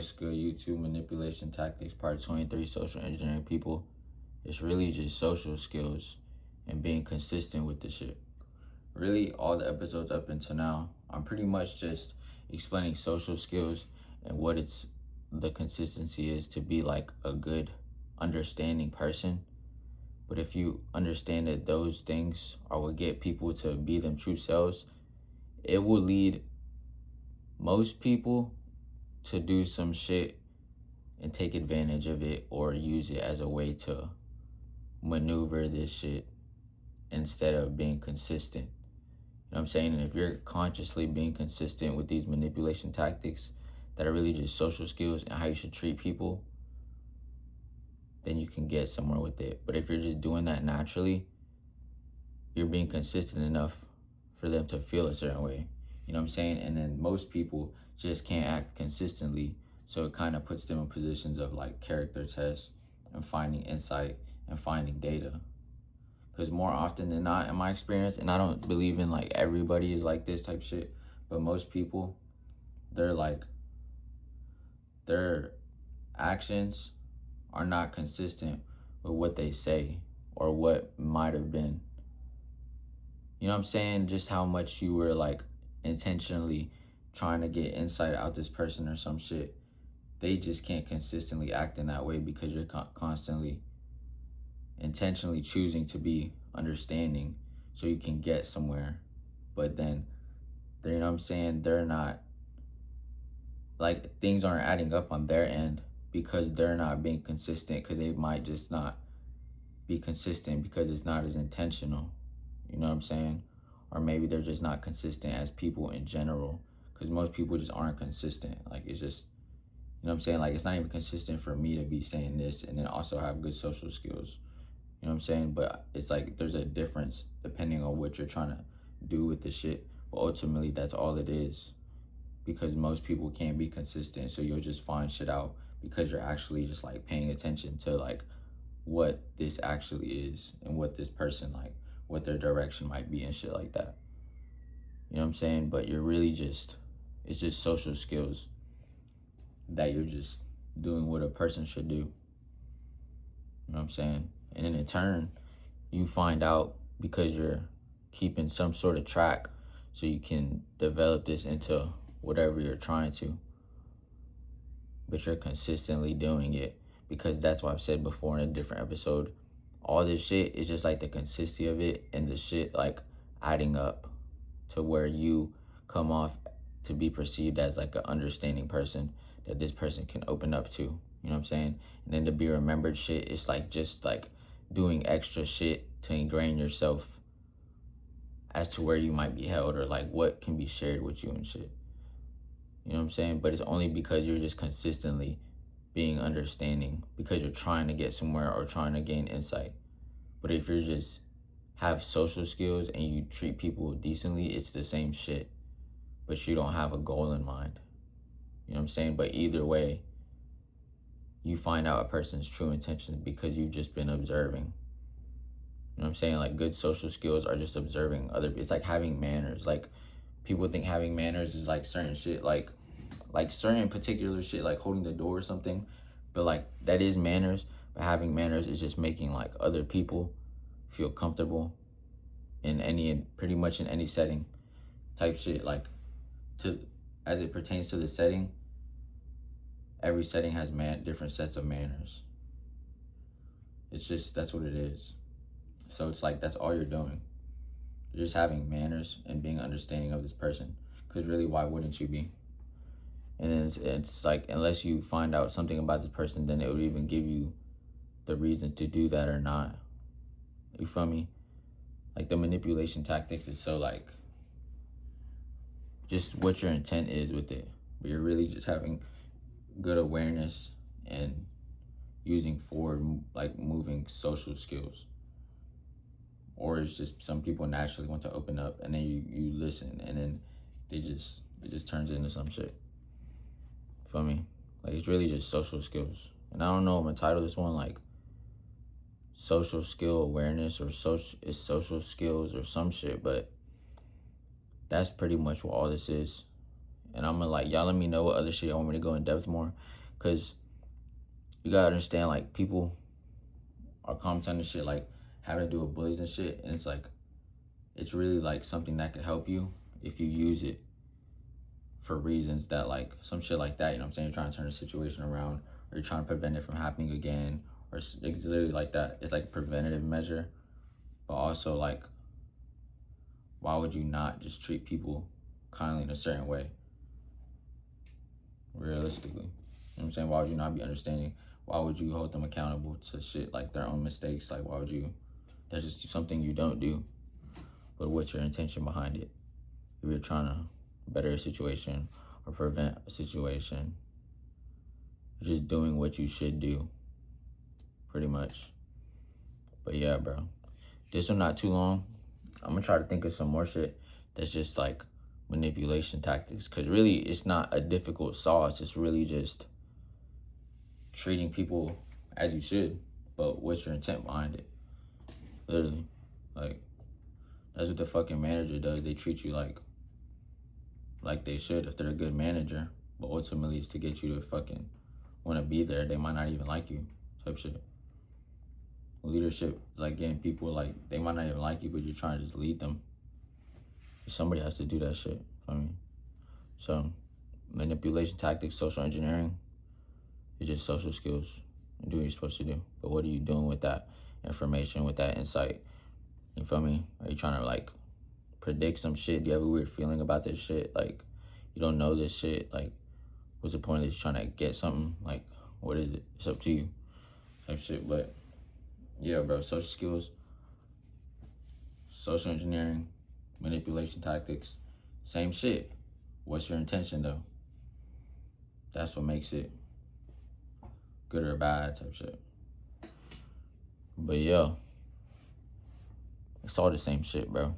What's good, YouTube? Manipulation Tactics, Part 23, Social Engineering People. It's really just social skills and being consistent with the shit. Really, all the episodes up until now, I'm pretty much just explaining social skills and what the consistency is to be like a good, understanding person. But if you understand that those things are what get people to be them true selves, it will lead most people to do some shit and take advantage of it or use it as a way to maneuver this shit instead of being consistent. You know what I'm saying? And if you're consciously being consistent with these manipulation tactics that are really just social skills and how you should treat people, then you can get somewhere with it. But if you're just doing that naturally, you're being consistent enough for them to feel a certain way. You know what I'm saying? And then most people just can't act consistently. So it kind of puts them in positions of like character tests and finding insight and finding data. Because more often than not, in my experience, and I don't believe in like everybody is like this type shit, but most people, their actions are not consistent with what they say or what might have been. You know what I'm saying? Just how much you were like intentionally trying to get insight out this person or some shit. They just can't consistently act in that way because you're constantly intentionally choosing to be understanding so you can get somewhere. But then, you know what I'm saying, they're not, like, things aren't adding up on their end because they're not being consistent, because they might just not be consistent because it's not as intentional. You know what I'm saying? Or maybe they're just not consistent as people in general, because most people just aren't consistent. Like, it's just, you know what I'm saying? Like, it's not even consistent for me to be saying this and then also have good social skills. You know what I'm saying? But it's like there's a difference depending on what you're trying to do with the shit. But ultimately, that's all it is. Because most people can't be consistent. So you'll just find shit out because you're actually just like paying attention to like what this actually is and what this person, like, what their direction might be and shit like that. You know what I'm saying? But you're really just, it's just social skills that you're just doing what a person should do. You know what I'm saying? And then in turn, you find out because you're keeping some sort of track so you can develop this into whatever you're trying to. But you're consistently doing it because that's what I've said before in a different episode. All this shit is just like the consistency of it and the shit like adding up to where you come off to be perceived as like an understanding person that this person can open up to. You know what I'm saying? And then to be remembered shit, it's like just like doing extra shit to ingrain yourself as to where you might be held or like what can be shared with you and shit. You know what I'm saying? But it's only because you're just consistently being understanding because you're trying to get somewhere or trying to gain insight. But if you're just have social skills and you treat people decently, it's the same shit. But you don't have a goal in mind. You know what I'm saying? But either way, you find out a person's true intentions because you've just been observing. You know what I'm saying? Like good social skills are just observing other. It's like having manners. Like people think having manners is like certain shit, like certain particular shit, like holding the door or something. But like that is manners. But having manners is just making like other people feel comfortable in pretty much in any setting type shit. Like to as it pertains to the setting, every setting has different sets of manners. It's just, that's what it is. So it's like, that's all you're doing. You're just having manners and being understanding of this person. Because really, why wouldn't you be? And then it's like, unless you find out something about this person, then it would even give you the reason to do that or not. You feel me? Like the manipulation tactics is so like, just what your intent is with it. But you're really just having good awareness and using forward, like moving social skills. Or it's just some people naturally want to open up and then you listen and then it just turns into some shit. Feel me? Like it's really just social skills. And I don't know, I'm gonna title this one like social skill awareness or social skills or some shit, but that's pretty much what all this is. And I'm gonna like, y'all let me know what other shit y'all want me to go in depth more. Cause you gotta understand, like, people are commenting and shit, like, having to do with bullies and shit. And it's like, it's really like something that could help you if you use it for reasons that, like, some shit like that, you know what I'm saying? You're trying to turn the situation around, or you're trying to prevent it from happening again, or it's literally like that. It's like a preventative measure, but also, like, why would you not just treat people kindly in a certain way? Realistically, you know what I'm saying? Why would you not be understanding? Why would you hold them accountable to shit like their own mistakes? Like, why would you? That's just something you don't do. But what's your intention behind it? If you're trying to better a situation or prevent a situation, you're just doing what you should do, pretty much. But yeah, bro, this one not too long. I'm gonna try to think of some more shit that's just like manipulation tactics, because really it's not a difficult sauce. It's really just treating people as you should, but what's your intent behind it? Literally, like, that's what the fucking manager does. They treat you like they should if they're a good manager, but ultimately it's to get you to fucking want to be there. They might not even like you, type shit. Leadership is like getting people, like, they might not even like you, but you're trying to just lead them. Somebody has to do that shit. I mean, so manipulation tactics, social engineering, it's just social skills. You do what you're supposed to do, but what are you doing with that information, with that insight? You feel me? Are you trying to like predict some shit? Do you have a weird feeling about this shit? Like, you don't know this shit. Like, what's the point of this? Trying to get something? Like, what is it? It's up to you. Type shit. But yeah, bro, social skills, social engineering, manipulation tactics, same shit. What's your intention though? That's what makes it good or bad, type shit. But yeah, it's all the same shit, bro.